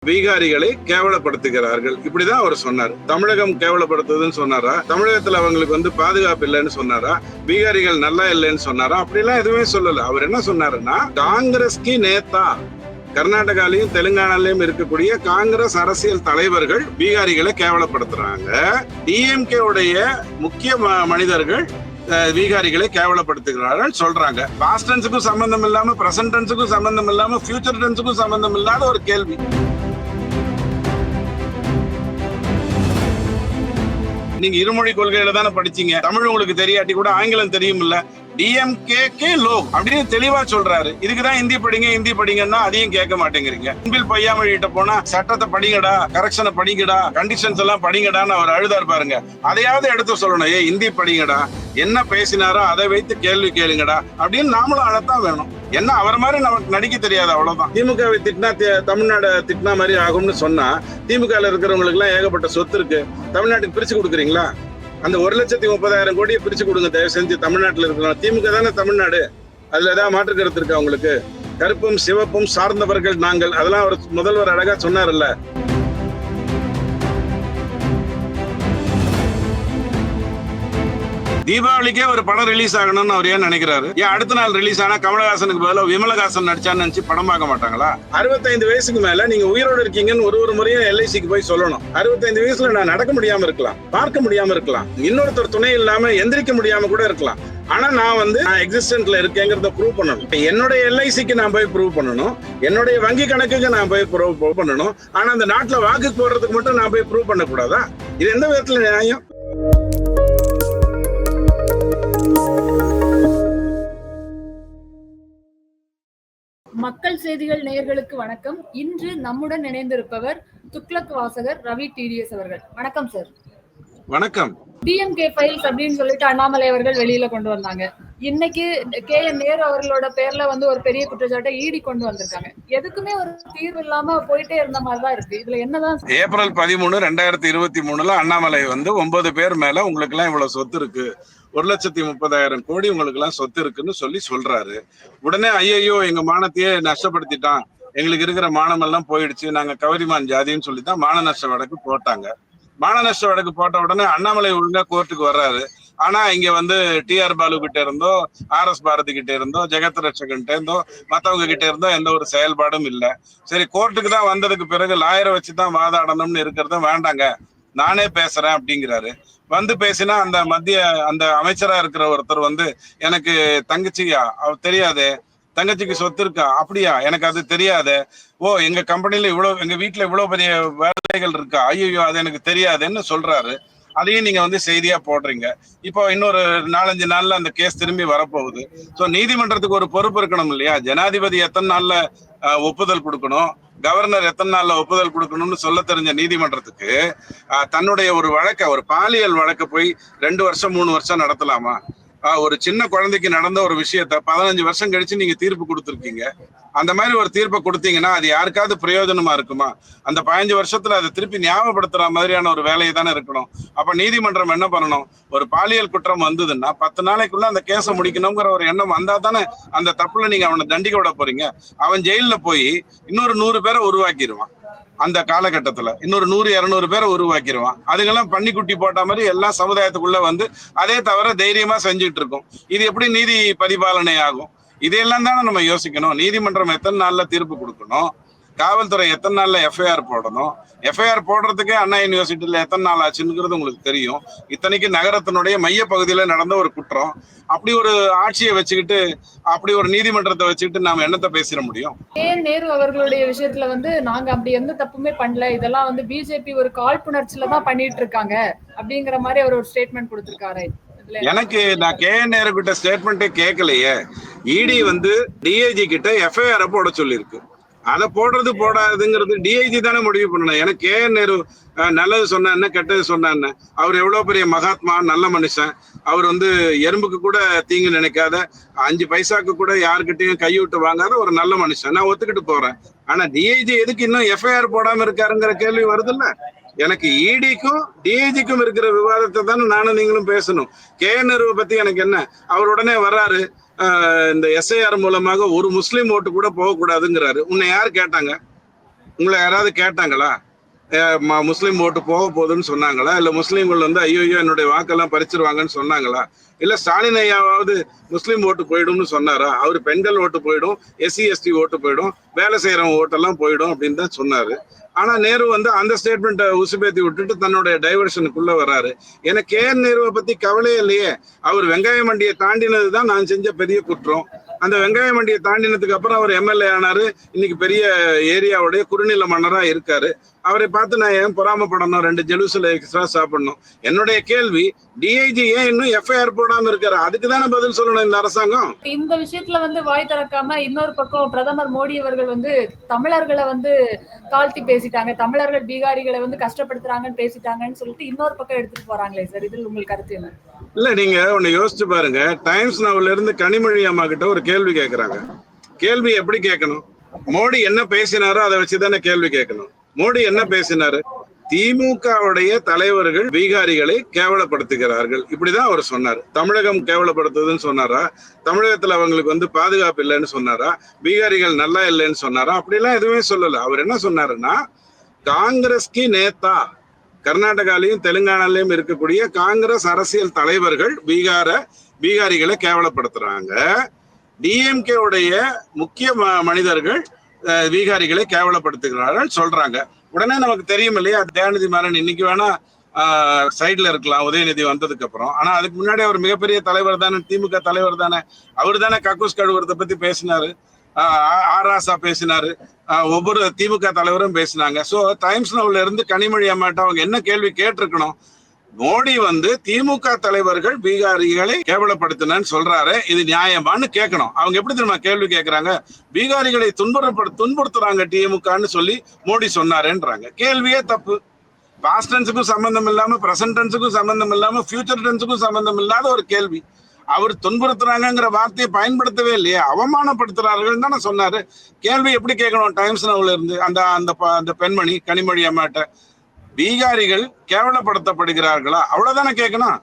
பீகாரிகளை கேவலப்படுத்துகிறார்கள். இப்படிதான் அவர் சொன்னார். தமிழகம் கேவலப்படுத்துதுன்னு சொன்னாரா? தமிழகத்துல அவங்களுக்கு பாதுகாப்பு இல்லைன்னு சொன்னாரா? பீகாரிகள் நல்லா இல்லைன்னு சொன்னாரா? அப்படிலாம் எதுவுமே சொல்லல. அவர் என்ன சொன்னாருன்னா, காங்கிரஸ்கி நேதா, கர்நாடகாலையும் தெலுங்கானாலையும் இருக்கக்கூடிய காங்கிரஸ் அரசியல் தலைவர்கள் பீகாரிகளை கேவலப்படுத்துறாங்க. டிஎம்கே உடைய முக்கிய மனிதர்கள் பீகாரிகளை கேவலப்படுத்துகிறார்கள் சொல்றாங்க. பாஸ்ட் டென்ஸுக்கும் சம்பந்தம் இல்லாம, பிரசன்ட் டென்ஸுக்கும் சம்பந்தம் இல்லாம, ஃபியூச்சர் டென்ஸுக்கும் சம்பந்தம் இல்லாத ஒரு கேள்வி. நீங்க இருமொழி கொள்கையில தானே படிச்சீங்க. தமிழ் உங்களுக்கு தெரியாட்டி கூட ஆங்கிலம் தெரியும் இல்ல. டிஎம்கே லோக் அப்படின்னு தெளிவா சொல்றாரு. இதுக்குதான் ஹிந்தி படிங்க ஹிந்தி படிங்கன்னா அதையும் கேட்க மாட்டேங்கிறீங்க. அன்பில் பொய்யாமொழி கிட்ட போனா சட்டத்தை படிங்கடா, கரெக்ஷனை படிங்கடா, கண்டிஷன்ஸ் எல்லாம் படிங்கடான்னு அவர் அழுதார் பாருங்க. அதையாவது எடுத்து சொல்லணும். ஹிந்தி படிங்கடா, என்ன பேசினாரோ அதை வைத்து கேள்வி கேளுங்கடா அப்படின்னு நாமளும் அழத்தான் வேணும். என்ன அவர் மாதிரி நமக்கு நடிக்க தெரியாது, அவ்வளவுதான். திமுகவை திட்டினா தமிழ்நாடு திட்டினா மாதிரி ஆகும்னு சொன்னா, திமுக இருக்கிறவங்களுக்கு எல்லாம் ஏகப்பட்ட சொத்து இருக்கு. தமிழ்நாட்டுக்கு பிரிச்சு கொடுக்குறீங்களா? அந்த 1,30,000 கோடியை பிரிச்சு கொடுங்க தயவு செஞ்சு. தமிழ்நாட்டில் இருக்கிறோம், திமுக தானே தமிழ்நாடு. அதுல ஏதாவது மாற்று கருத்து இருக்கா உங்களுக்கு? கருப்பும் சிவப்பும் சார்ந்தவர்கள் நாங்கள், அதெல்லாம் அவர் முதல்வர் அழகா சொன்னார்ல. தீபாவளிக்கே ஒரு படம் ரிலீஸ் ஆகணும்னு அவர் ஏன் நினைக்கிறாரு? ஏன் அடுத்த நாள் ரிலீஸ் ஆனா கமலஹாசனுக்கு பதிலாக விமலஹாசன் நடிச்சான்னு நினைச்சு படம் பார்க்க மாட்டாங்களா? 65 வயசுக்கு மேல நீங்க உயிரோடு இருக்கீங்கன்னு ஒரு முறையும் எல்ஐசிக்கு போய் சொல்லணும். 65 வயசுல நான் நடக்க முடியாம இருக்கலாம், பார்க்க முடியாம இருக்கலாம், இன்னொருத்தர் துணை இல்லாம எந்திரிக்க முடியாம கூட இருக்கலாம். ஆனா நான் எக்ஸிஸ்டன்ட்ல இருக்கேங்கிறத ப்ரூவ் பண்ணணும். என்னுடைய எல்ஐசிக்கு நான் போய் ப்ரூவ் பண்ணணும், என்னுடைய வங்கி கணக்குக்கு நான் போய் ப்ரூவ் பண்ணணும். ஆனா அந்த நாட்டுல வாக்கு போடுறதுக்கு மட்டும் நான் போய் ப்ரூவ் பண்ணக்கூடாதா? இது எந்த விதத்துல நியாயம்? மக்கள் செய்திகள் நேயர்களுக்கு வணக்கம். இன்று நம்முடன் இணைந்திருப்பவர் துக்ளக் வாசகர் ரவி டிடிஎஸ் அவர்கள். வணக்கம் சார். வணக்கம். டிஎம்கே ஃபைல்ஸ் அப்படின்னு சொல்லிட்டு அண்ணாமலை அவர்கள் வெளியில கொண்டு வந்தாங்க. இன்னைக்கு KN நேரு அவர்களோட பேர்ல ஒரு பெரிய குற்றச்சாட்டை ஈடி கொண்டு வந்திருக்காங்க. எதுக்குமே ஒரு தீர்வு இல்லாம போயிட்டே இருந்த மாதிரிதான் இருக்கு. இதுல என்னதான்? ஏப்ரல் 13, 2023 அண்ணாமலை 9 பேர் மேல உங்களுக்கு எல்லாம் இவ்வளவு சொத்து இருக்கு, 1,30,000 கோடி உங்களுக்கு எல்லாம் சொத்து இருக்குன்னு சொல்றாரு. உடனே ஐயோ எங்க மானத்தையே நஷ்டப்படுத்திட்டான், எங்களுக்கு இருக்கிற மானம் எல்லாம் போயிடுச்சு, நாங்க கவரிமான் ஜாதின்னு சொல்லித்தான் மான நஷ்ட வழக்கு போட்டாங்க. மான நஷ்ட வழக்கு போட்ட உடனே அண்ணாமலை ஒழுங்கா கோர்ட்டுக்கு வர்றாரு. ஆனா இங்க TR பாலு கிட்ட இருந்தோ, RS பாரதி கிட்ட இருந்தோ, ஜெகத் ரட்சகன் இருந்தோ, மத்தவங்க கிட்ட இருந்தோ எந்த ஒரு செயல்பாடும் இல்ல. சரி, கோர்ட்டுக்கு தான் வந்ததுக்கு பிறகு லாயரை வச்சுதான் வாதாடணும்னு இருக்கிறத வேண்டாங்க, நானே பேசுறேன் அப்படிங்கிறாரு. பேசினா அந்த அமைச்சரா இருக்கிற ஒருத்தர் எனக்கு தங்கச்சியா அவர் தெரியாதே, தங்கச்சிக்கு சொத்து இருக்கா அப்படியா, எனக்கு அது தெரியாது, ஓ எங்க கம்பெனில எங்க வீட்டுல இவ்வளவு பெரிய வேலைகள் இருக்கா, ஐயோ அது எனக்கு தெரியாதுன்னு சொல்றாரு. அதையும் நீங்க செய்தியா போடுறீங்க. இப்போ இன்னொரு 4-5 நாள்ல அந்த கேஸ் திரும்பி வரப்போகுது. சோ நீதிமன்றத்துக்கு ஒரு பொறுப்பு இருக்கணும் இல்லையா? ஜனாதிபதி எத்தனை நாள்ல ஒப்புதல் கொடுக்கணும், கவர்னர் எத்தனை நாள்ல ஒப்புதல் கொடுக்கணும்னு சொல்ல தெரிஞ்ச நீதிமன்றத்துக்கு தன்னுடைய ஒரு பாலியல் வழக்க போய் 2 வருஷம் 3 வருஷம் நடத்தலாமா? ஒரு சின்ன குழந்தைக்கு நடந்த ஒரு விஷயத்த 15 வருஷம் கழிச்சு நீங்க தீர்ப்பு கொடுத்துருக்கீங்க. அந்த மாதிரி ஒரு தீர்ப்பை கொடுத்தீங்கன்னா அது யாருக்காவது பிரயோஜனமா இருக்குமா? அந்த 15 வருஷத்துல அதை திருப்பி ஞாபகப்படுத்துற மாதிரியான ஒரு வேலையை தானே இருக்கணும். அப்ப நீதிமன்றம் என்ன பண்ணணும்? ஒரு பாலியல் குற்றம் வந்ததுன்னா 10 நாளைக்குள்ள அந்த கேஸை முடிக்கணுங்கிற ஒரு எண்ணம் வந்தா தானே அந்த தப்புல நீங்க அவனை தண்டிக்க விட போறீங்க. அவன் ஜெயில போய் இன்னொரு 100 பேரை உருவாக்கிடுவான். அந்த காலகட்டத்துல இன்னொரு 100-200 பேரை உருவாக்கிடுவான். அதுக்கெல்லாம் பன்னிக்குட்டி போட்ட மாதிரி எல்லாம் சமுதாயத்துக்குள்ள அதே தவிர தைரியமா செஞ்சுட்டு இருக்கும். இது எப்படி நீதி பரிபாலனை ஆகும்? இதையெல்லாம் தானே நம்ம யோசிக்கணும். நீதிமன்றம் எத்தனை நாள்ல தீர்ப்பு கொடுக்கணும், காவல்துறை எத்தனை நாள்ல FIR போடணும், FIR போடுறதுக்கே அண்ணா யூனிவர்சிட்டியில எத்தனை நாள் ஆச்சுங்கிறது உங்களுக்கு தெரியும். இத்தனைக்கு நகரத்தினுடைய மைய பகுதியில நடந்த ஒரு குற்றம். அப்படி ஒரு ஆட்சியை வச்சுக்கிட்டு, அப்படி ஒரு நீதிமன்றத்தை வச்சுக்கிட்டு நாம என்னத்தை பேசிட முடியும்? KN நேரு அவர்களுடைய விஷயத்துல நாங்க அப்படி எந்த தப்புமே பண்ணல, இதெல்லாம் பிஜேபி ஒரு காழ்ப்புணர்ச்சியில தான் பண்ணிட்டு இருக்காங்க அப்படிங்கிற மாதிரி அவர் ஒரு ஸ்டேட்மெண்ட் கொடுத்திருக்காரு. எனக்கு நான் KN நேரு கிட்ட ஸ்டேட்மெண்ட்டே கேட்கலையே. இடி DIG கிட்ட FIR போட சொல்லியிருக்கு. அதை போடுறது போடாதுங்கிறது டிஐஜி தானே முடிவு பண்ணணும். எனக்கு KN நேரு நல்லது சொன்ன என்ன, கெட்டது சொன்ன என்ன? அவர் எவ்வளவு பெரிய மகாத்மா, நல்ல மனுஷன். அவர் எறும்புக்கு கூட தீங்கு நினைக்காத, 5 பைசாக்கு கூட யாருக்கிட்டையும் கைவிட்டு வாங்காத ஒரு நல்ல மனுஷன். நான் ஒத்துக்கிட்டு போறேன். ஆனா டிஐஜி எதுக்கு இன்னும் FIR போடாம இருக்காருங்கிற கேள்வி வருது இல்ல? எனக்கு இடிக்கும் டிஐஜிக்கும் இருக்கிற விவாதத்தை தானே நானும் நீங்களும் பேசணும். KN நேருவை பத்தி எனக்கு என்ன? அவர் உடனே வர்றாரு, இந்த SIR மூலமாக ஒரு முஸ்லீம் ஓட்டு கூட போகக்கூடாதுங்கிறாரு. உன்னை யார் கேட்டாங்க? உங்களை யாராவது கேட்டாங்களா? முஸ்லீம் ஓட்டு போக போகுதுன்னு சொன்னாங்களா? இல்ல முஸ்லீம்கள் வந்து ஐயோ என்னுடைய வாக்கெல்லாம் பறிச்சிருவாங்கன்னு சொன்னாங்களா? இல்ல ஸ்டாலின் ஐயாவது முஸ்லீம் ஓட்டு போயிடும்னு சொன்னாரா? அவரு பெண்கள் ஓட்டு போயிடும், எஸ்சி எஸ்டி ஓட்டு போயிடும், வேலை செய்யறவங்க ஓட்டெல்லாம் போயிடும் அப்படின்னு தான் சொன்னாரு. ஆனா நேரு வந்து அந்த ஸ்டேட்மெண்ட்டை உசுபேத்தி விட்டுட்டு தன்னுடைய டைவர்ஷனுக்குள்ள வர்றாரு. எனக்கு கேஆர் நேருவை பத்தி கவலையே இல்லையே. அவர் வெங்காய மண்டியை தாண்டினது தான் நான் செஞ்ச பெரிய குற்றம். அந்த வெங்காய மண்டியை தாண்டினதுக்கு அப்புறம் அவர் எம்எல்ஏ ஆனாரு. இன்னைக்கு பெரிய ஏரியாவுடைய குறுநில மன்னரா இருக்காரு. அவரை பார்த்து நான் ஏன் பொறாமப்படணும்? 2 ஜெலுசில எக்ஸ்ட்ரா சாப்பிடணும். என்னுடைய கேள்வி, டிஐஜி ஏன் இன்னும் எஃப்ஐஆர் போடாம இருக்காரு? அதுக்கு தானே பதில் சொல்லணும் இந்த அரசாங்கம். இந்த விஷயத்துல வந்து வாய் திறக்காம இன்னொரு பக்கம் பிரதமர் மோடி அவர்கள் வந்து தமிழர்களை வந்து தாழ்த்தி பேசிட்டாங்க, தமிழர்கள் பீகாரிகளை வந்து கஷ்டப்படுத்துறாங்கன்னு பேசிட்டாங்கன்னு சொல்லிட்டு இன்னொரு பக்கம் எடுத்துட்டு போறாங்களே சார், இதில் உங்களுக்கு கருத்து என்ன? இல்ல, நீங்க ஒண்ணு யோசிச்சு பாருங்க. டைம்ஸ் நவுல இருந்து கனிமொழி அம்மா கிட்ட ஒரு கேள்வி கேட்கறாங்க. கேள்வி எப்படி கேட்கணும்? மோடி என்ன பேசினாரோ அதை வச்சுதானே கேள்வி கேட்கணும். மோடி என்ன பேசினாரு? திமுகவுடைய தலைவர்கள் பீகாரிகளை கேவலப்படுத்துகிறார்கள், இப்படிதான் அவர் சொன்னார். தமிழகம் கேவலப்படுத்துதுன்னு சொன்னாரா? தமிழகத்துல அவங்களுக்கு வந்து பாதுகாப்பு இல்லைன்னு சொன்னாரா? பீகாரிகள் நல்லா இல்லைன்னு சொன்னாரா? அப்படிலாம் எதுவுமே சொல்லல. அவர் என்ன சொன்னாருன்னா, காங்கிரஸ்க்கு நேத்தா, கர்நாடகாலையும் தெலுங்கானாலையும் இருக்கக்கூடிய காங்கிரஸ் அரசியல் தலைவர்கள் பீகாரிகளை கேவலப்படுத்துறாங்க. டிஎம்கே உடைய முக்கிய மனிதர்கள் பீகாரிகளை கேவலப்படுத்துகிறார்கள் சொல்றாங்க. உடனே நமக்கு தெரியும் இல்லையா, தயாநிதி மாறன் இன்னைக்கு வேணா சைட்ல இருக்கலாம் உதயநிதி வந்ததுக்கு அப்புறம். ஆனா அதுக்கு முன்னாடி அவர் மிகப்பெரிய தலைவர் தானே, திமுக தலைவர் தானே. அவர் தானே கக்கூஸ் கழுவுறதை பத்தி பேசினாரு, ஆராசா பேசினாரு, ஒவ்வொரு திமுக தலைவரும் பேசினாங்க. சோ டைம்ஸ் நவுல இருந்து கனிமொழி அம்மாட்ட அவங்க என்ன கேள்வி கேட்டிருக்கணும்? மோடி வந்து திமுக தலைவர்கள் பீகாரிகளை கேவலப்படுத்தினு சொல்றாரு, இது நியாயமானு கேட்கணும். அவங்க எப்படி தெரியுமா கேள்வி கேட்கிறாங்க? பீகாரிகளை துன்புறுத்துறாங்க திமுகன்னு சொல்லி மோடி சொன்னாருன்றாங்க. கேள்வியே தப்பு. பாஸ்ட் டென்ஸுக்கும் சம்பந்தம் இல்லாம, பிரசன்ட் டென்ஸுக்கும் சம்பந்தம் இல்லாம, ஃபியூச்சர் டென்ஸுக்கும் சம்பந்தம் இல்லாத ஒரு கேள்வி. அவர் துன்புறுத்துறாங்கிற வார்த்தையை பயன்படுத்தவே இல்லையே, அவமானப்படுத்துறார்கள் தானே சொன்னாரு. கேள்வி எப்படி கேட்கணும்? டைம்ஸ் நவுல இருந்து அந்த பெண்மணி கனிமொழி அம்மாட்ட, பீகாரிகள் கேவலப்படுத்தப்படுகிறார்களா, அவ்வளவுதானே கேட்கணும்.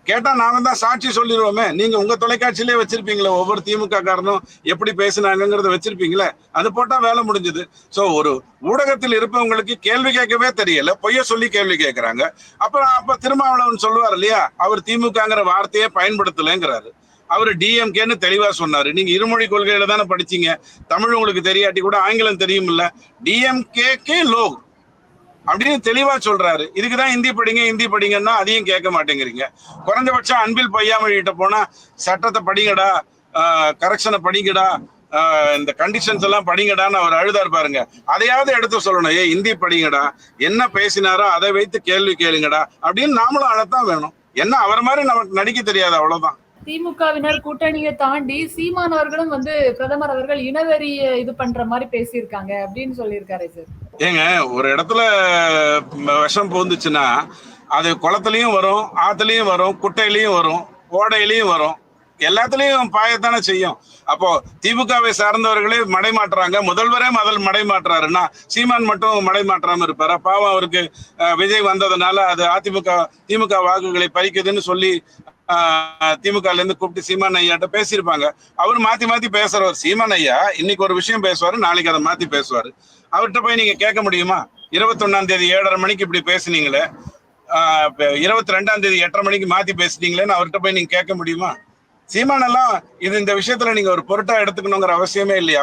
கேட்டா நாம தான் சாட்சி சொல்லிடுவோமே. நீங்க உங்க தொலைக்காட்சியிலே வச்சிருப்பீங்களே, ஒவ்வொரு திமுக காரனும் எப்படி பேசினாங்கிறத வச்சிருப்பீங்களே, அது போட்டா வேலை முடிஞ்சது. சோ ஒரு ஊடகத்தில் இருப்பவங்களுக்கு கேள்வி கேட்கவே தெரியல, பொய்ய சொல்லி கேள்வி கேட்கறாங்க. அப்ப திருமாவளவன் சொல்லுவார் இல்லையா, அவர் திமுகங்கிற வார்த்தையே பயன்படுத்தலைங்கிறாரு. அவரு டிஎம்கேன்னு தெளிவா சொன்னாரு. நீங்க இருமொழி கொள்கையில தானே படிச்சீங்க, தமிழ் உங்களுக்கு தெரியாட்டி கூட ஆங்கிலம் தெரியும் இல்ல. டிஎம்கே லோக் அப்படின்னு தெளிவா சொல்றாரு. இதுக்குதான் ஹிந்தி படிங்கன்னா அதையும் கேட்க மாட்டேங்கிறீங்க. குறைஞ்சபட்சம் அன்பில் பொய்யாமொழி கிட்ட போனா சட்டத்தை படிங்கடா, கரெக்ஷனை படிங்கடா, இந்த கண்டிஷன்ஸ் எல்லாம் படிங்கடான்னு அவர் அழுதார் பாருங்க. அதையாவது எடுத்து சொல்லணும். ஹிந்தி படிங்கடா, என்ன பேசினாரோ அதை வைத்து கேள்வி கேளுங்கடா அப்படின்னு நாமளும் அழத்தான் வேணும். என்ன அவர் மாதிரி நமக்கு நடிக்க தெரியாது, அவ்வளவுதான். திமுகவினர் கூட்டணியை தாண்டி சீமான் அவர்களும் வந்து பிரதமர் அவர்கள் இனவெறிய இது பண்ற மாதிரி பேசியிருக்காங்க அப்படின்னு சொல்லியிருக்காரு சார். ஏங்க, ஒரு இடத்துல விஷம் போந்துச்சுன்னா அது குளத்துலயும் வரும், ஆத்துலயும் வரும், குட்டையிலயும் வரும், ஓடையிலயும் வரும், எல்லாத்துலயும் பாயத்தானே செய்யும். அப்போ திமுகவை சார்ந்தவர்களே மடை மாற்றுறாங்க, முதல்வரே மடை மாற்றுறாருன்னா சீமான் மட்டும் மடை மாற்றாம இருப்பாரா? பாவம், அவருக்கு விஜய் வந்ததுனால அது திமுக வாக்குகளை பறிக்குதுன்னு சொல்லி திமுகல இருந்து கூப்பிட்டு சீமான் ஐயாட்ட பேசியிருப்பாங்க. அவர் மாத்தி பேசுறவர். சீமான் ஐயா இன்னைக்கு ஒரு விஷயம் பேசுவாரு, நாளைக்கு அதை மாத்தி பேசுவாரு. அவர்கிட்ட போய் நீங்க கேட்க முடியுமா? 21ஆம் தேதி 7:30 மணிக்கு இப்படி பேசுனீங்களே, 22ஆம் தேதி 8:30 மணிக்கு மாத்தி பேசுனீங்களேன்னு அவர்கிட்ட போய் நீங்க கேட்க முடியுமா? சீமான் எல்லாம் இந்த விஷயத்துல நீங்க ஒரு பொருட்டா எடுத்துக்கணுங்கிற அவசியமே இல்லையா.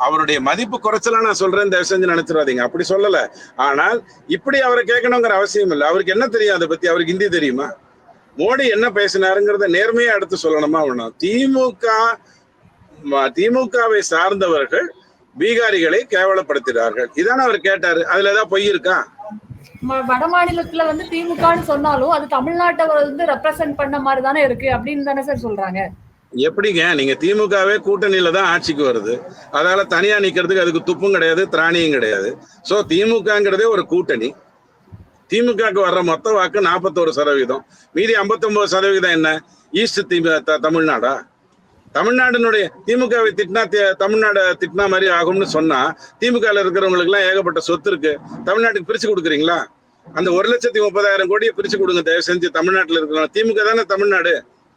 அவருடைய மதிப்பு குறைச்சலா நான் சொல்றேன், தயவு செஞ்சு நினைச்சிடாதீங்க, அப்படி சொல்லல. ஆனால் இப்படி அவரை கேட்கணுங்கிற அவசியம் இல்லை. அவருக்கு என்ன தெரியும் அதை பத்தி? அவருக்கு ஹிந்தி தெரியுமா? மோடி என்ன பேசினாருங்கிறத நேர்மையா எடுத்து சொல்லணுமா வேணும். திமுகவை சார்ந்தவர்கள் பீகாரிகளை கேவலப்படுத்துகிறார்கள், இதான அவர் கேட்டாரு. அதுல ஏதாவது பொய் இருக்கா? வட மாநிலத்துல வந்து திமுகன்னு சொன்னாலும் அது தமிழ்நாட்டை வந்து ரெப்ரசென்ட் பண்ண மாதிரி தானே இருக்கு அப்படின்னு தானே சார் சொல்றாங்க. எப்படிங்க? நீங்க திமுகவே கூட்டணியில தான் ஆட்சிக்கு வருது, அதால தனியா நிக்கிறதுக்கு அதுக்கு துப்பும் கிடையாது, திராணியும் கிடையாது. சோ திமுகங்கிறதே ஒரு கூட்டணி. திமுகக்கு வர்ற மொத்த வாக்கு 41%, மீதி 59% என்ன? ஈஸ்ட் தமிழ்நாடா? தமிழ்நாடுனுடைய திமுகவை திட்டினா தமிழ்நாடு திட்டினா மாதிரி ஆகும்னு சொன்னா, திமுக இருக்கிறவங்களுக்கு எல்லாம் ஏகப்பட்ட சொத்து இருக்கு, தமிழ்நாட்டுக்கு பிரிச்சு கொடுக்குறீங்களா? அந்த 1,30,000 கோடியை பிரிச்சு கொடுங்க தயவு செஞ்சு. தமிழ்நாட்டுல இருக்கிறோம், திமுக தானே தமிழ்நாடு.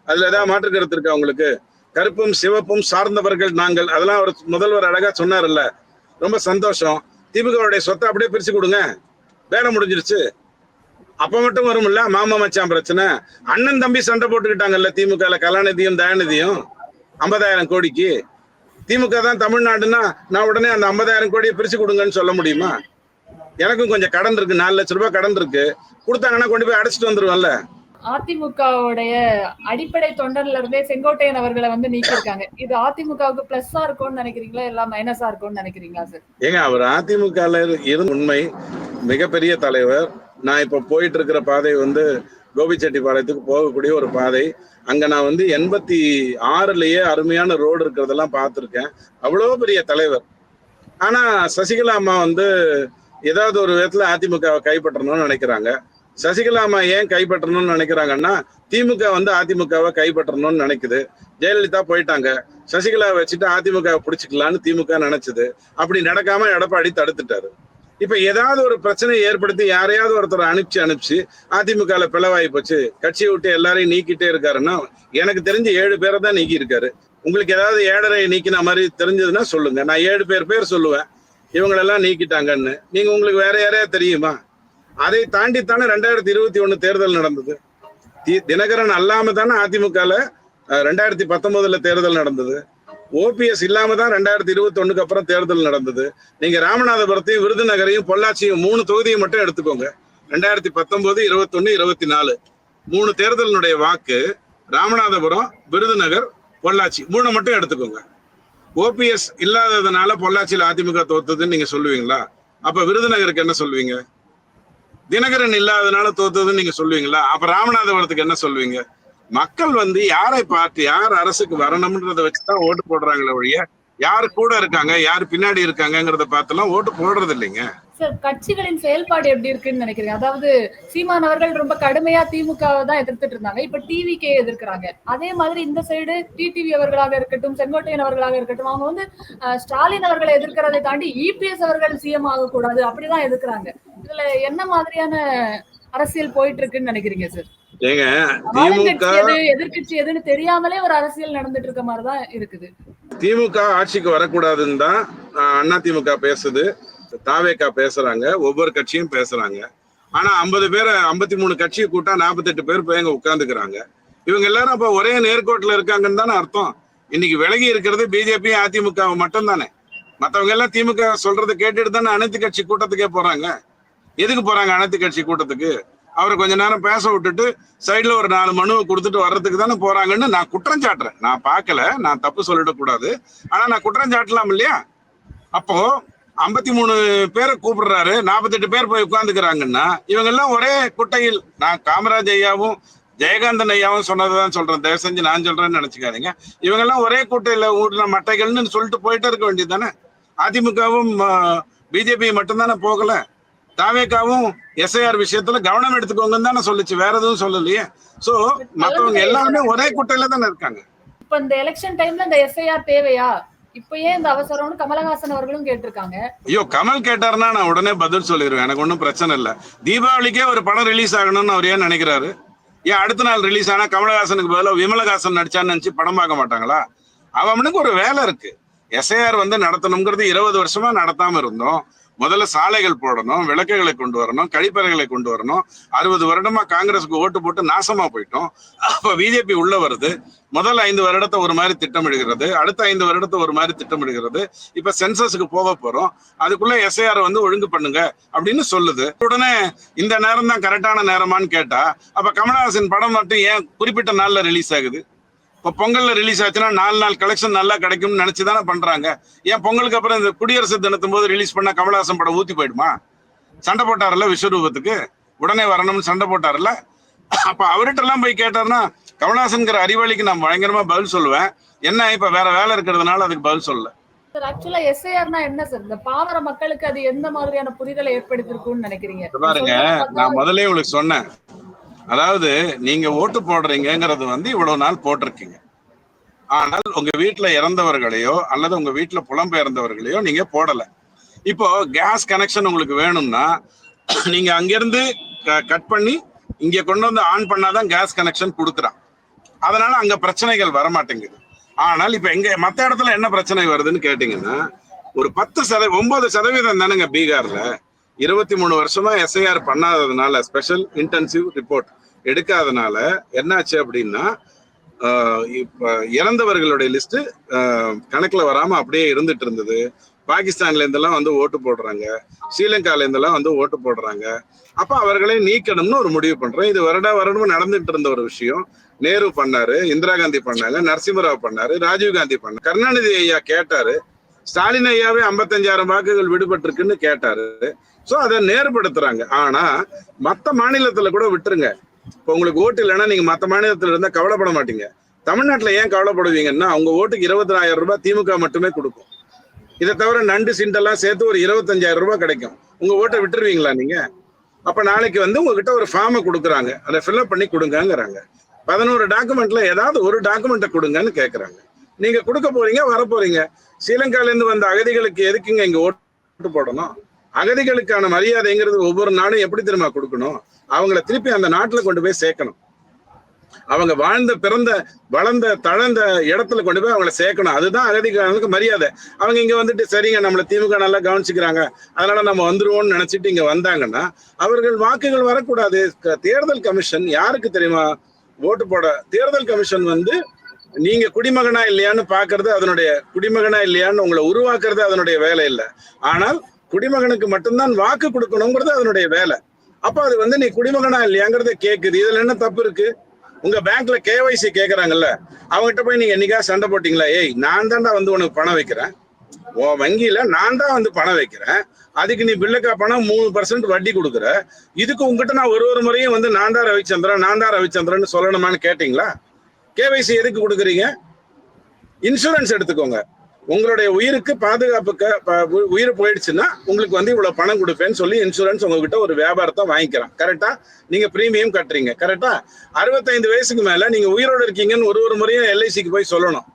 அதுல ஏதாவது மாற்று கருத்து இருக்கா உங்களுக்கு? கருப்பும் சிவப்பும் சார்ந்தவர்கள் நாங்கள், அதெல்லாம் அவர் முதல்வர் அழகா சொன்னார்ல, ரொம்ப சந்தோஷம். திமுகவுடைய சொத்தை அப்படியே பிரிச்சு கொடுங்க, வேலை முடிஞ்சிருச்சு. அப்ப மட்டும் வரும்ல மாமா மச்சான் பிரச்சனை. அண்ணன் தம்பி சண்டை போட்டுக்கிட்டாங்கல்ல திமுக, கலாநிதியும் தயாநிதியும் 50,000 கோடிக்கு. திமுக தான் தமிழ்நாடுன்னா நான் உடனே அந்த 50,000 கோடியை பிரிச்சு கொடுங்கன்னு சொல்ல முடியுமா? எனக்கும் கொஞ்சம் கடன் இருக்கு, 4 லட்சம் ரூபாய் கடன் இருக்கு, கொடுத்தாங்கன்னா கொண்டு போய் அடைச்சிட்டு வந்துருவான்ல. அதிமுகவுடைய அடிப்படை தொண்டர்ல இருந்தே செங்கோட்டையன் அவர்களை வந்து நீக்கிருக்காங்க. இது அதிமுகவுக்கு பிளஸ்ஸா இருக்கும்னு நினைக்கிறீங்களா, இல்ல மைனஸா இருக்கும்னு நினைக்கிறீங்களா சார்? ஏங்க, அவர் அதிமுக இருந்து உண்மை மிகப்பெரிய தலைவர். நான் இப்ப போயிட்டு இருக்கிற பாதை வந்து கோபிச்செட்டிப்பாளையத்துக்கு போகக்கூடிய ஒரு பாதை. அங்க நான் வந்து 86லயே அருமையான ரோடு இருக்கிறதெல்லாம் பார்த்துருக்கேன். அவ்வளோ பெரிய தலைவர். ஆனா சசிகலா அம்மா வந்து ஏதாவது ஒரு விதத்துல அதிமுகவை கைப்பற்றணும்னு நினைக்கிறாங்க. சசிகலா அம்மா ஏன் கைப்பற்றணும்னு நினைக்கிறாங்கன்னா, திமுக வந்து அதிமுகவை கைப்பற்றணும்னு நினைக்குது. ஜெயலலிதா போயிட்டாங்க, சசிகலா வச்சுட்டு அதிமுகவை பிடிச்சிக்கலான்னு திமுக நினைச்சது. அப்படி நடக்காம எடப்பாடி தடுத்துட்டாரு. இப்ப ஏதாவது ஒரு பிரச்சனையை ஏற்படுத்தி யாரையாவது ஒருத்தர் அனுப்பிச்சு அதிமுக பிளவாயி போச்சு, கட்சியை விட்டு எல்லாரையும் நீக்கிட்டே இருக்காருன்னா, எனக்கு தெரிஞ்சு 7 பேரை தான் நீக்கி இருக்காரு. உங்களுக்கு ஏதாவது 7.5 நீக்கின மாதிரி தெரிஞ்சதுன்னா சொல்லுங்க. நான் 7 பேர் சொல்லுவேன் இவங்களெல்லாம் நீக்கிட்டாங்கன்னு. நீங்க உங்களுக்கு வேற யாரையா தெரியுமா? அதை தாண்டித்தானே 2021 தேர்தல் நடந்தது. தினகரன் அல்லாம தானே அதிமுகல 2019 தேர்தல் நடந்தது. ஓபிஎஸ் இல்லாம தான் 2021 அப்புறம் தேர்தல் நடந்தது. நீங்க ராமநாதபுரத்தையும் விருதுநகரையும் பொள்ளாச்சியும் 3 தொகுதியை மட்டும் எடுத்துக்கோங்க. 2019, 21, 24 3 தேர்தலினுடைய வாக்கு ராமநாதபுரம், விருதுநகர், பொள்ளாச்சி 3 மட்டும் எடுத்துக்கோங்க. ஓபிஎஸ் இல்லாததுனால பொள்ளாச்சியில அதிமுக தோத்ததுன்னு நீங்க சொல்லுவீங்களா? அப்ப விருதுநகருக்கு என்ன சொல்லுவீங்க? தினகரன் இல்லாததுனால தோத்ததுன்னு நீங்க சொல்லுவீங்களா? அப்ப ராமநாதபுரத்துக்கு என்ன சொல்லுவீங்க? மக்கள் வந்து யாரை பார்த்து யார் அரசுக்கு வரணும்ன்றத வச்சுதான் ஓட்டு போடுறாங்களே ஒழிய யாரு கூட இருக்காங்க, யாரு பின்னாடி இருக்காங்கிறத பார்த்துலாம் ஓட்டு போடுறது இல்லைங்க. சார், கட்சிகளின் செயல்பாடு எப்படி இருக்குன்னு நினைக்கிறீங்க? அதாவது சீமான் அவர்கள் ரொம்ப கடுமையா திமுகவை தான் எதிர்த்துட்டு இருந்தாங்க, இப்ப டிவிக்கே எதிர்க்கிறாங்க. அதே மாதிரி இந்த சைடு டிடிவி அவர்களாக இருக்கட்டும், செங்கோட்டையன் அவர்களாக இருக்கட்டும், அவங்க வந்து ஸ்டாலின் அவர்களை எதிர்க்கிறதை தாண்டி இபிஎஸ் அவர்கள் சிஎம் ஆகக்கூடாது அப்படிதான் எதிர்க்கிறாங்க. இதுல என்ன மாதிரியான அரசியல் போயிட்டு இருக்குன்னு நினைக்கிறீங்க சார்? ஏங்க, திமுக எதிர்கட்சி எதுன்னு தெரியாமலே ஒரு அரசியல் நடந்துட்டு இருக்க மாதிரிதான் இருக்குது. திமுக ஆட்சிக்கு வரக்கூடாதுன்னு தான் அதிமுக பேசுது, தாவேகா பேசுறாங்க, ஒவ்வொரு கட்சியும் பேசுறாங்க. ஆனா 50 பேர் 53 கட்சியை கூட்டா 48 பேர் போய் அங்க உட்கார்ந்துக்கிறாங்க. இவங்க எல்லாரும் அப்ப ஒரே நேர்கோட்டுல இருக்காங்கன்னு தானே அர்த்தம். இன்னைக்கு விலகி இருக்கிறது பிஜேபி, அதிமுக மட்டும் தானே. மத்தவங்க எல்லாம் திமுக சொல்றதை கேட்டுட்டு தானே அனைத்து கட்சி கூட்டத்துக்கே போறாங்க. எதுக்கு போறாங்க அனைத்து கட்சி கூட்டத்துக்கு? அவரை கொஞ்ச நேரம் பேச விட்டுட்டு சைட்ல ஒரு 4 மனுவை கொடுத்துட்டு வர்றதுக்கு தானே போறாங்கன்னு நான் குற்றம் சாட்டுறேன். நான் பார்க்கல, நான் தப்பு சொல்லிடக்கூடாது, ஆனா நான் குற்றம் சாட்டலாம் இல்லையா? அப்போ 53 பேரை கூப்பிடுறாரு, 48 பேர் போய் உட்கார்ந்துக்கிறாங்கன்னா இவங்க எல்லாம் ஒரே குட்டையில். நான் காமராஜ் ஐயாவும் ஜெயகாந்தன் ஐயாவும் சொன்னதான் சொல்றேன், தயவு செஞ்சு நான் சொல்றேன்னு நினைச்சுக்காதீங்க. இவங்க எல்லாம் ஒரே குட்டையில ஊட்டின மட்டைகள்னு சொல்லிட்டு போயிட்டே இருக்க வேண்டியது தானே. அதிமுகவும் பிஜேபி மட்டும்தானே போகல, தாவேகாவும் எஸ்ஐஆர் விஷயத்துல கவனம் எடுத்துக்கோங்கன்னு தானே சொல்லுச்சு, வேற எதுவும் சொல்லலையே. சோ மத்தவங்க எல்லாருமே ஒரே குட்டையில தானே இருக்காங்க. இப்ப இந்த எலெக்ஷன் டைம்ல இந்த எஸ்ஐஆர் தேவையா, இப்ப ஏன் இந்த அவசரம்னு கமலஹாசன் அவர்களும் கேட்டிருக்காங்க. ஐயோ, கமல் கேட்டாருன்னா நான் உடனே பதில் சொல்லிடுவேன், எனக்கு ஒன்றும் பிரச்சனை இல்லை. தீபாவளிக்கே ஒரு படம் ரிலீஸ் ஆகணும்னு அவர் ஏன் நினைக்கிறாரு? ஏன் அடுத்த நாள் ரிலீஸ் ஆனா கமலஹாசனுக்கு பதிலாக விமலஹாசன் நடிச்சான்னு நினைச்சு படம் பார்க்க மாட்டாங்களா? அவனுக்கு ஒரு வேலை இருக்கு. எஸ்ஐஆர் வந்து நடத்தணுங்கிறது 20 வருஷமா நடத்தாம இருந்தோம். முதல்ல சாலைகள் போடணும், விளக்குகளை கொண்டு வரணும், கழிப்பறைகளை கொண்டு வரணும். 60 வருடமா காங்கிரஸுக்கு ஓட்டு போட்டு நாசமா போயிட்டோம். அப்ப பிஜேபி உள்ள வருது. முதல் 5 வருடத்தை ஒரு மாதிரி திட்டமிடுகிறது, அடுத்த 5 வருடத்தை ஒரு மாதிரி திட்டமிடுகிறது. இப்ப சென்சஸுக்கு போக போறோம், அதுக்குள்ள எஸ்ஐஆர் வந்து ஒழுங்கு பண்ணுங்க அப்படின்னு சொல்லுது. உடனே இந்த நேரம் தான் கரெக்டான நேரமான்னு கேட்டா, அப்ப கமலஹாசன் படம் மட்டும் ஏன் குறிப்பிட்ட நாள்ல ரிலீஸ் ஆகுது? இப்போ பொங்கல்ல ரிலீஸ் ஆச்சுன்னா 4 நாள் கலெக்ஷன் நல்லா கிடைக்கும்னு நினைச்சுதானே பண்றாங்க. ஏன் பொங்கலுக்கு அப்புறம் இந்த குடியரசு தினத்தும் போது ரிலீஸ் பண்ணா கமலஹாசன் படம் ஊத்தி போயிடுமா? சண்டை போட்டார்ல விஸ்வரூபத்துக்கு, உடனே வரணும்னு சண்டை போட்டார்ல. அப்ப அவர்கிட்ட எல்லாம் போய் கேட்டாருன்னா கமலஹாசன்கிற அறிவாளிக்கு நான் பயங்கரமா பதில் சொல்லுவேன். என்ன இப்ப வேற வேலை இருக்கிறதுனால அதுக்கு பதில் சொல்லல. ஆக்சுவலா எஸ்ஐஆர்னா என்ன சார்? இந்த பாமர மக்களுக்கு அது எந்த மாதிரியான புரிதலை ஏற்படுத்திருக்கும்னு நினைக்கிறீங்க? பாருங்க, நான் முதல்ல உங்களுக்கு சொன்னேன், அதாவது நீங்க ஓட்டு போடுறீங்கிறது வந்து இவ்வளவு நாள் போட்டிருக்கீங்க. ஆனால் உங்க வீட்டுல இறந்தவர்களையோ அல்லது உங்க வீட்டுல புலம்பெயர்ந்தவர்களையோ நீங்க போடல. இப்போ கேஸ் கனெக்ஷன் உங்களுக்கு வேணும்னா நீங்க அங்கிருந்து கட் பண்ணி இங்க கொண்டு வந்து ஆன் பண்ணாதான் கேஸ் கனெக்ஷன் கொடுக்குறான். அதனால அங்க பிரச்சனைகள் வரமாட்டேங்குது. ஆனால் இப்ப எங்க மத்த இடத்துல என்ன பிரச்சனை வருதுன்னு கேட்டீங்கன்னா, ஒரு 9% தானுங்க பீகார்ல. 23 வருஷமா எஸ்ஐஆர் பண்ணாததுனால, ஸ்பெஷல் இன்டென்சிவ் ரிப்போர்ட் எடுக்காதனால என்னாச்சு அப்படின்னா, இப்ப இறந்தவர்களுடைய லிஸ்ட் கணக்குல வராம அப்படியே இருந்துட்டு இருந்தது. பாகிஸ்தான்ல இருந்தெல்லாம் வந்து ஓட்டு போடுறாங்க, ஸ்ரீலங்கால இருந்தெல்லாம் வந்து ஓட்டு போடுறாங்க. அப்ப அவர்களை நீக்கணும்னு ஒரு முடிவு பண்றோம். இது வருடம் நடந்துட்டு இருந்த ஒரு விஷயம். நேரு பண்ணாரு, இந்திரா காந்தி பண்ணாங்க, நரசிம்மராவ் பண்ணாரு, ராஜீவ் காந்தி பண்ணாரு, கருணாநிதி ஐயா கேட்டாரு, ஸ்டாலின் ஐயாவே 55,000 வாக்குகள் விடுபட்டிருக்குன்னு கேட்டாரு. சோ அதை நேர்படுத்துறாங்க. ஆனா மத்த மாநிலத்துல கூட விட்டுருங்க. இப்ப உங்களுக்கு ஓட்டு இல்லைன்னா நீங்க மத்த மாநிலத்துல இருந்தா கவலைப்பட மாட்டீங்க. தமிழ்நாட்டுல ஏன் கவலைப்படுவீங்கன்னா, அவங்க ஓட்டுக்கு 20,000 ரூபாய் திமுக மட்டுமே கொடுக்கும். இதை தவிர நண்டு சிண்டெல்லாம் சேர்த்து ஒரு 25,000 ரூபாய் கிடைக்கும். உங்க ஓட்டை விட்டுருவீங்களா நீங்க? அப்ப நாளைக்கு வந்து உங்ககிட்ட ஒரு ஃபார்மை கொடுக்குறாங்க, அதை ஃபில்அப் பண்ணி கொடுங்கங்கிறாங்க. 11 டாக்குமெண்ட்ல ஏதாவது ஒரு டாக்குமெண்ட்டை கொடுங்கன்னு கேட்கறாங்க. நீங்க கொடுக்க போறீங்க, வர போறீங்க. ஸ்ரீலங்கால இருந்து வந்த அகதிகளுக்கு எதுக்குங்க இங்க ஓட்டு போடணும்? அகதிகளுக்கான மரியாதைங்கிறது ஒவ்வொரு நாடும் எப்படி தெரியுமா கொடுக்கணும்? அவங்கள திருப்பி அந்த நாட்டுல கொண்டு போய் சேர்க்கணும். அவங்க வாழ்ந்த, பிறந்த, வளர்ந்த, தளர்ந்த இடத்துல கொண்டு போய் அவங்கள சேர்க்கணும். அதுதான் அகதிகளுக்கு மரியாதை. அவங்க இங்க வந்துட்டு சரிங்க நம்மள திமுக நல்லா கவனிச்சுக்கிறாங்க, அதனால நம்ம வந்துருவோம்னு நினைச்சிட்டு இங்க வந்தாங்கன்னா அவர்கள் வாக்குகள் வரக்கூடாது. தேர்தல் கமிஷன் யாருக்கு தெரியுமா ஓட்டு போட? தேர்தல் கமிஷன் வந்து நீங்க குடிமகனா இல்லையான்னு பாக்குறது, அதனுடைய குடிமகனா இல்லையான்னு உங்களை உருவாக்குறது அதனுடைய வேலை இல்லை. ஆனால் குடிமகனுக்கு மட்டும்தான் வாக்கு கொடுக்கணுங்கிறது அதனுடைய வேலை. அப்ப அது வந்து நீ குடிமகனா இல்லையாங்கிறத கேக்குது. இதுல என்ன தப்பு இருக்கு? உங்க பேங்க்ல கேவைசி கேக்குறாங்கல்ல, அவங்ககிட்ட போய் நீங்க என்னைக்கா சண்டை போட்டீங்களா? ஏய் நான் தான்டா வந்து உனக்கு பணம் வைக்கிறேன், உன் வங்கியில நான் தான் வந்து பணம் வைக்கிறேன், அதுக்கு நீ பில்லுக்கா பணம் 3% வட்டி கொடுக்குற, இதுக்கு உங்ககிட்ட நான் ஒரு முறையும் வந்து நான் தான் ரவிச்சந்திரன் சொல்லணுமான்னு கேட்டீங்களா? கேவைசி எதுக்கு கொடுக்குறீங்க? இன்சூரன்ஸ் எடுத்துக்கோங்க. உங்களுடைய உயிருக்கு பாதுகாப்புக்கு உயிர் போயிடுச்சுன்னா உங்களுக்கு வந்து இவ்வளவு பணம் கொடுப்பேன்னு சொல்லி இன்சூரன்ஸ் உங்ககிட்ட ஒரு வியாபாரத்தை வாங்கிக்கிறான். கரெக்டா? நீங்க பிரீமியம் கட்டுறீங்க. கரெக்டா? 65 வயசுக்கு மேல நீங்க உயிரோடு இருக்கீங்கன்னு ஒரு முறையும் எல்ஐசிக்கு போய் சொல்லணும்.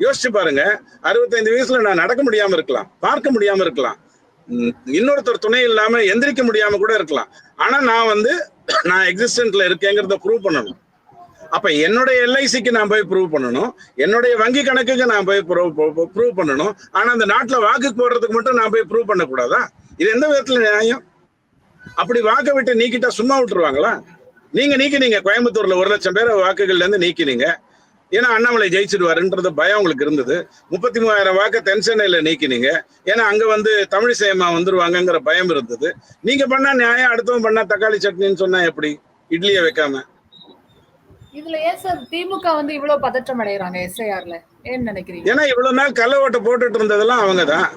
யோசிச்சு பாருங்க. 65 வயசுல நான் நடக்க முடியாம இருக்கலாம், பார்க்க முடியாம இருக்கலாம், இன்னொருத்தர் துணை இல்லாம எந்திரிக்க முடியாம கூட இருக்கலாம். ஆனா நான் எக்ஸிஸ்டன்ட்ல இருக்கேங்கிறத ப்ரூவ் பண்ணணும். அப்ப என்னுடைய எல்ஐசிக்கு நான் போய் ப்ரூவ் பண்ணணும், என்னுடைய வங்கி கணக்குக்கு நான் போய் ப்ரூவ் பண்ணணும். ஆனா அந்த நாட்டுல வாக்கு போடுறதுக்கு மட்டும் நான் போய் ப்ரூவ் பண்ணக்கூடாதா? இது எந்த விதத்துல நியாயம்? அப்படி வாக்க விட்டு நீக்கிட்டா சும்மா விட்டுருவாங்களா? நீங்க நீக்கினீங்க, கோயம்புத்தூர்ல 1 லட்சம் பேரை வாக்குகள்ல இருந்து நீக்கினீங்க. ஏன்னா அண்ணாமலை ஜெயிச்சிடுவாருன்றது பயம் உங்களுக்கு இருந்தது. 33,000 வாக்க தென் சென்னையில நீக்கினீங்க. ஏன்னா அங்க வந்து தமிழிசையம்மா வந்துருவாங்கங்கிற பயம் இருந்தது. நீங்க பண்ணா நியாயம், அடுத்தவன் பண்ணா தக்காளி சட்னின்னு சொன்னா எப்படி? இட்லியை வைக்காம. இதுல ஏன் சார் திமுக வந்து இவ்வளவு பதற்றம் அடைகிறாங்க எஸ்ஐஆர்ல? ஏன்னு நினைக்கிறீங்க? ஏன்னா இவ்வளவு நாள் கள்ள ஓட்டை போட்டுட்டு இருந்ததெல்லாம் அவங்கதான்.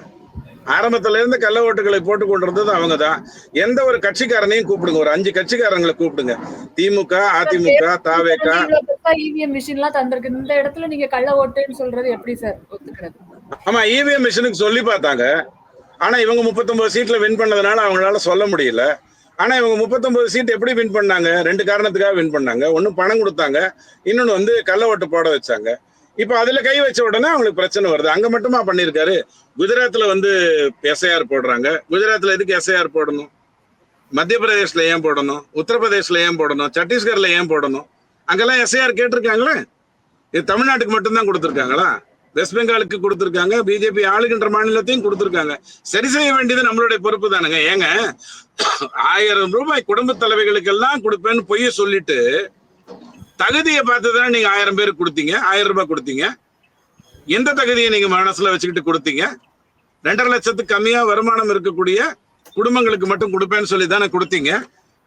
ஆரம்பத்துல இருந்து கள்ள ஓட்டுகளை போட்டு கொண்டிருந்தது அவங்கதான். எந்த ஒரு கட்சிக்காரனையும் கூப்பிடுங்க, ஒரு 5 கட்சிக்காரங்களை கூப்பிடுங்க. திமுக, அதிமுக, தாவேக. இவிஎம் மிஷின் எல்லாம் தந்திருக்கு, இந்த இடத்துல நீங்க கள்ள ஓட்டுன்னு சொல்றது எப்படி சார் ஒத்துக்கிறது? ஆமா, இவிஎம் மிஷினுக்கு சொல்லி பார்த்தாங்க. ஆனா இவங்க 39 சீட்ல வின் பண்ணதுனால அவங்களால சொல்ல முடியல. ஆனா இவங்க 39 சீட் எப்படி வின் பண்ணாங்க? 2 காரணத்துக்காக வின் பண்ணாங்க. ஒண்ணு பணம் கொடுத்தாங்க, இன்னொன்னு வந்து கள்ள ஓட்டு போட வச்சாங்க. இப்ப அதுல கை வச்ச உடனே அவங்களுக்கு பிரச்சனை வருது. அங்க மட்டுமா பண்ணிருக்காரு? குஜராத்ல வந்து எஸ்ஐஆர் போடுறாங்க. குஜராத்ல எதுக்கு எஸ்ஐஆர் போடணும்? மத்திய பிரதேஷ்ல ஏன் போடணும்? உத்தரப்பிரதேஷ்ல ஏன் போடணும்? சத்தீஸ்கர்ல ஏன் போடணும்? அங்கெல்லாம் எஸ்ஐஆர் கேட்டிருக்காங்களே. இது தமிழ்நாட்டுக்கு மட்டும்தான் கொடுத்துருக்காங்களா? வெஸ்ட் பெங்காலுக்கு கொடுத்துருக்காங்க, பிஜேபி ஆளுகின்ற மாநிலத்தையும் கொடுத்துருக்காங்க. சரி செய்ய வேண்டியது நம்மளுடைய பொறுப்பு தானுங்க. ஏங்க 1000 ரூபாய் குடும்ப தலைவிகளுக்கு எல்லாம் கொடுப்பேன்னு பொய்ய சொல்லிட்டு தகுதியை பார்த்துதான் நீங்க 1000 பேருக்கு கொடுத்தீங்க, 1000 ரூபாய் கொடுத்தீங்க. எந்த தகுதியை நீங்க மனசுல வச்சுக்கிட்டு கொடுத்தீங்க? 2.5 லட்சத்துக்கு கம்மியா வருமானம் இருக்கக்கூடிய குடும்பங்களுக்கு மட்டும் கொடுப்பேன்னு சொல்லி தானே கொடுத்தீங்க.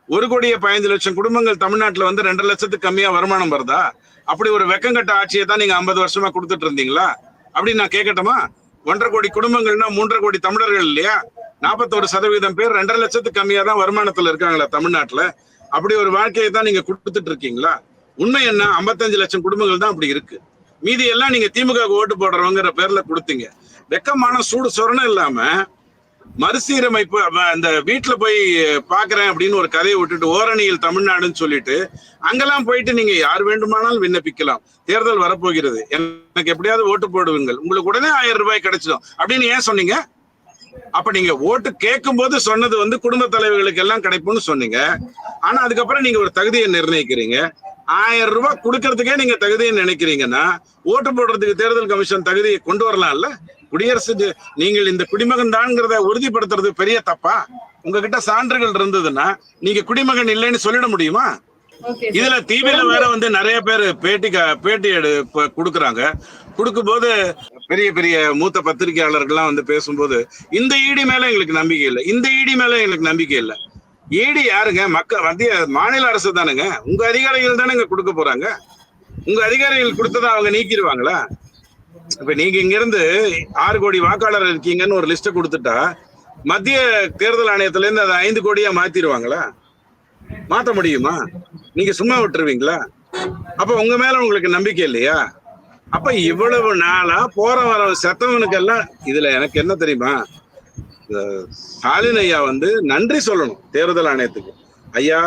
1,15 லட்சம் குடும்பங்கள் தமிழ்நாட்டுல வந்து 2.5 லட்சத்துக்கு கம்மியா வருமானம் வருதா? அப்படி ஒரு வெக்கங்கட்ட ஆட்சியை தான் நீங்க 50 வருஷமா கொடுத்துட்டு இருந்தீங்களா? அப்படின்னு நான் கேட்கட்டுமா? 1.5 கோடி குடும்பங்கள்னா 3.5 கோடி தமிழர்கள் இல்லையா? 41% பேர் 2.5 லட்சத்துக்கு கம்மியா தான் வருமானத்துல இருக்காங்களா தமிழ்நாட்டுல? அப்படி ஒரு வாழ்க்கையை தான் நீங்க கொடுத்துட்டு இருக்கீங்களா? உண்மை என்ன? 55 லட்சம் குடும்பங்கள் தான் அப்படி இருக்கு. மீதி எல்லாம் நீங்க திமுக ஓட்டு போடுறவங்கிற பேர்ல கொடுத்தீங்க. வெக்கமான சூடு சொரணம் இல்லாம மறுசீரமைப்பு, அந்த வீட்டுல போய் பாக்குறேன் அப்படின்னு ஒரு கதையை விட்டுட்டு ஓரணியில் தமிழ்நாடுன்னு சொல்லிட்டு அங்கெல்லாம் போயிட்டு நீங்க யார் வேண்டுமானாலும் விண்ணப்பிக்கலாம். தேர்தல் வரப்போகிறது, எனக்கு எப்படியாவது ஓட்டு போடுவீங்கள், உங்களுக்கு உடனே 1000 ரூபாய் கிடைச்சிடும் அப்படின்னு ஏன் சொன்னீங்க? அப்ப நீங்க ஓட்டு கேட்கும் போது சொன்னது வந்து குடும்ப தலைவர்களுக்கு எல்லாம் கிடைக்கும்னு சொன்னீங்க. ஆனா அதுக்கப்புறம் நீங்க ஒரு தகுதியை நிர்ணயிக்கிறீங்க. 1000 ரூபாய் கொடுக்கறதுக்கே நீங்க தகுதியை நினைக்கிறீங்கன்னா ஓட்டு போடுறதுக்கு தேர்தல் கமிஷன் தகுதியை கொண்டு வரலாம்ல? நீங்கள் இந்த குடிமகன் தான்ங்கிறத உறுதிப்படுத்துறது பெரிய தப்பா? உங்ககிட்ட சான்றுகள் இருந்ததுன்னா நீங்க குடிமகன் இல்லைன்னு சொல்லிட முடியுமா? இதுல தீவிர வேற வந்து நிறைய பேர் பேட்டி கொடுக்குறாங்க. கொடுக்கும்போது பெரிய பெரிய மூத்த பத்திரிகையாளர்கள்லாம் வந்து பேசும்போது இந்த ஈடி மேல எங்களுக்கு நம்பிக்கை இல்லை, இந்த ஈடி மேல எங்களுக்கு நம்பிக்கை இல்லை. ஈடி யாருங்க? மத்திய மாநில அரசு தானுங்க. உங்க அதிகாரிகள் தானே கொடுக்க போறாங்க. உங்க அதிகாரிகள் கொடுத்ததை அவங்க நீக்கிடுவாங்களா? இப்ப நீங்க இங்க இருந்து 6 கோடி வாக்காளர் இருக்கீங்கன்னு ஒரு லிஸ்ட் கொடுத்துட்டா மத்திய தேர்தல் ஆணையத்துல இருந்து அதை 5 கோடியா மாத்திடுவாங்களா? மாத்த முடியுமா? நீங்க சும்மா விட்டுருவீங்களா? அப்ப உங்க மேல உங்களுக்கு நம்பிக்கை இல்லையா? அப்ப இவ்வளவு நாளா போற வர செத்தவனுக்கெல்லாம் இதுல எனக்கு என்ன தெரியுமா, ஸ்டாலின் ஐயா வந்து நன்றி சொல்லணும் தேர்தல் ஆணையத்துக்கு. ஐயா,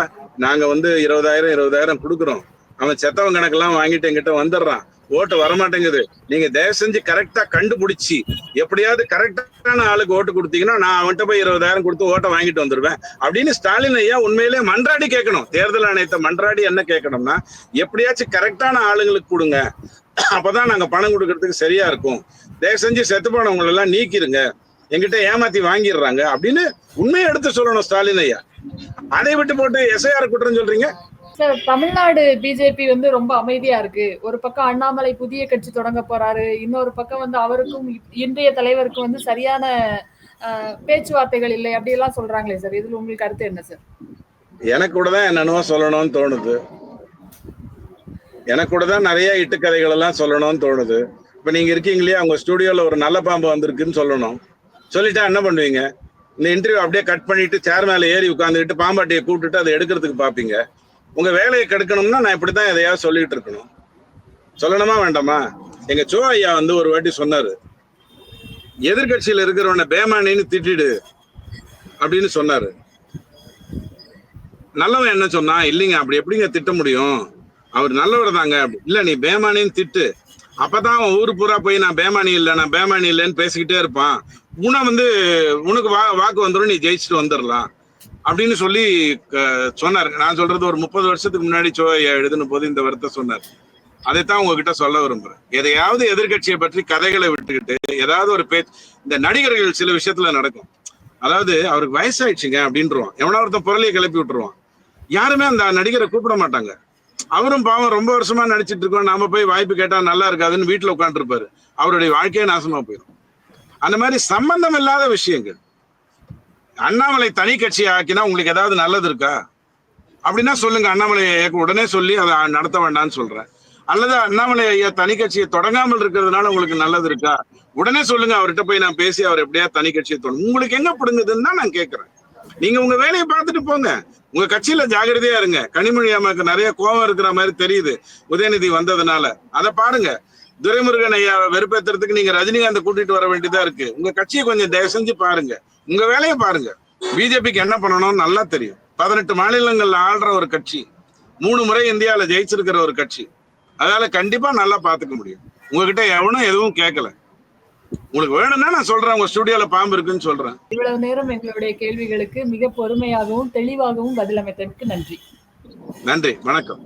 நாங்க வந்து 20,000 கொடுக்குறோம், அவன் செத்தவன் கணக்கெல்லாம் வாங்கிட்டு எங்கிட்ட வந்துடுறான், ஓட்டு வரமாட்டேங்குது, நீங்க தயவு செஞ்சு கரெக்டா கண்டுபிடிச்சி எப்படியாவது கரெக்டான ஆளுக்கு ஓட்டு கொடுத்தீங்கன்னா நான் அவன்கிட்ட போய் 20,000 கொடுத்து ஓட்டை வாங்கிட்டு வந்துருவேன் அப்படின்னு ஸ்டாலின் ஐயா உண்மையிலே மன்றாடி கேட்கணும். தேர்தல் ஆணையத்தை மன்றாடி என்ன கேட்கணும்னா, எப்படியாச்சும் கரெக்டான ஆளுங்களுக்கு கொடுங்க, அப்பதான் நாங்க பணம் கொடுக்கறதுக்கு சரியா இருக்கும், தயவு செஞ்சு செத்து போனவங்க எல்லாம் நீக்கிருங்க, எங்கிட்ட ஏமாத்தி வாங்கிடுறாங்க அப்படின்னு உண்மையை எடுத்து சொல்லணும் ஸ்டாலின் ஐயா. அதை விட்டு போட்டு எஸ்ஐஆர் குற்றம் சொல்றீங்க. சார், தமிழ்நாடு பிஜேபி வந்து ரொம்ப அமைதியா இருக்கு. ஒரு பக்கம் அண்ணாமலை புதிய கட்சி தொடங்க போறாரு, இன்னொரு பக்கம் வந்து அவருக்கும் இன்றைய தலைவருக்கும் வந்து சரியான பேச்சுவார்த்தைகள் இல்லை அப்படி எல்லாம் சொல்றாங்களே சார், இதுல உங்களுக்கு கருத்து என்ன சார்? எனக்கு கூட தான் என்னென்னவோ சொல்லணும்னு தோணுது. எனக்கு கூட தான் நிறைய இட்டுக்கதைகள் எல்லாம் சொல்லணும்னு தோணுது. இப்ப நீங்க இருக்கீங்களே, அவங்க ஸ்டுடியோல ஒரு நல்ல பாம்பு வந்திருக்குன்னு சொல்லணும். சொல்லிட்டா என்ன பண்ணுவீங்க? இந்த இன்டர்வியூ அப்படியே கட் பண்ணிட்டு சேர் மேல ஏறி உட்காந்துக்கிட்டு பாம்பாட்டியை கூப்பிட்டுட்டு அதை எடுக்கிறதுக்கு பாப்பீங்க. உங்க வேலையை கெடுக்கணும்னா நான் இப்படித்தான் எதையாவது சொல்லிட்டு இருக்கணும். சொல்லணுமா வேண்டாமா? எங்க சோ ஐயா வந்து ஒரு வாட்டி சொன்னாரு, எதிர்கட்சியில இருக்கிறவன பேமானின்னு திட்டிடு அப்படின்னு சொன்னாரு. நல்லவன் என்ன சொன்னா, இல்லைங்க அப்படி எப்படிங்க திட்ட முடியும், அவர் நல்லவர் தாங்க. இல்ல, நீ பேமானின்னு திட்டு, அப்பதான் அவன் ஊரு பூரா போய் நான் பேமானி இல்லைன்னு பேசிக்கிட்டே இருப்பான், உனக்கு வாக்கு வந்துடும், நீ ஜெயிச்சுட்டு வந்துடலாம் அப்படின்னு சொல்லி சொன்னாரு. நான் சொல்றது ஒரு 30 வருஷத்துக்கு முன்னாடி சோ ஐயா எழுதின போது இந்த வார்த்தை சொன்னார். அதைத்தான் உங்ககிட்ட சொல்ல விரும்புறேன். எதையாவது எதிர்கட்சியை பற்றி கதைகளை விட்டுக்கிட்டு ஏதாவது ஒரு இந்த நடிகர்கள் சில விஷயத்துல நடக்கும். அதாவது அவருக்கு வயசாயிடுச்சுங்க அப்படின்றான், எவனா ஒருத்தன் பொருளையை கிளப்பி விட்டுருவான். யாருமே அந்த நடிகரை கூப்பிட மாட்டாங்க. அவரும் பாவம் ரொம்ப வருஷமா நடிச்சிட்டு இருக்கோம், நாம போய் வாய்ப்பு கேட்டா நல்லா இருக்காதுன்னு வீட்டுல உட்காந்துட்டு இருப்பாரு. அவருடைய வாழ்க்கையே நாசமா போயிடும். அந்த மாதிரி சம்பந்தம் இல்லாத விஷயங்கள். அண்ணாமலை தனி கட்சி ஆக்கினா உங்களுக்கு ஏதாவது நல்லது இருக்கா அப்படின்னா சொல்லுங்க, அண்ணாமலை உடனே சொல்லி அதை நடத்த வேண்டாம்னு சொல்றேன். அல்லது அண்ணாமலை ஐயா தனி கட்சியை தொடங்காமல் இருக்கிறதுனால உங்களுக்கு நல்லது இருக்கா உடனே சொல்லுங்க, அவர்கிட்ட போய் நான் பேசி அவர் எப்படியா தனி கட்சியை உங்களுக்கு எங்க பிடுங்குதுன்னு தான் நான் கேட்கிறேன். நீங்க உங்க வேலையை பார்த்துட்டு போங்க, உங்க கட்சியில ஜாகிரதையா இருங்க. கனிமொழி அம்மாவுக்கு நிறைய கோபம் இருக்கிற மாதிரி தெரியுது உதயநிதி வந்ததுனால, அதை பாருங்க. துரைமுருகன் ஐயா வெறுப்பேற்றுறதுக்கு நீங்க ரஜினிகாந்த் கூட்டிட்டு வர வேண்டியதா இருக்கு. உங்க கட்சியை கொஞ்சம் தயவு செஞ்சு பாருங்க, உங்க வேலையை பாருங்க. பிஜேபிக்கு என்ன பண்ணணும்னு நல்லா தெரியும். 18 மாநிலங்கள்ல ஆள்ற ஒரு கட்சி, 3 முறை இந்தியாவில ஜெயிச்சிருக்கிற ஒரு கட்சி, அதனால கண்டிப்பா நல்லா பாத்துக்க முடியும். உங்ககிட்ட எவனும் எதுவும் கேட்கல. உங்களுக்கு வேணும்னா நான் சொல்றேன், உங்க ஸ்டுடியோல பாம்பு இருக்குன்னு சொல்றேன். இவ்வளவு நேரம் எங்களுடைய கேள்விகளுக்கு மிக பொறுமையாகவும் தெளிவாகவும் பதிலமைத்ததற்கு நன்றி. நன்றி, வணக்கம்.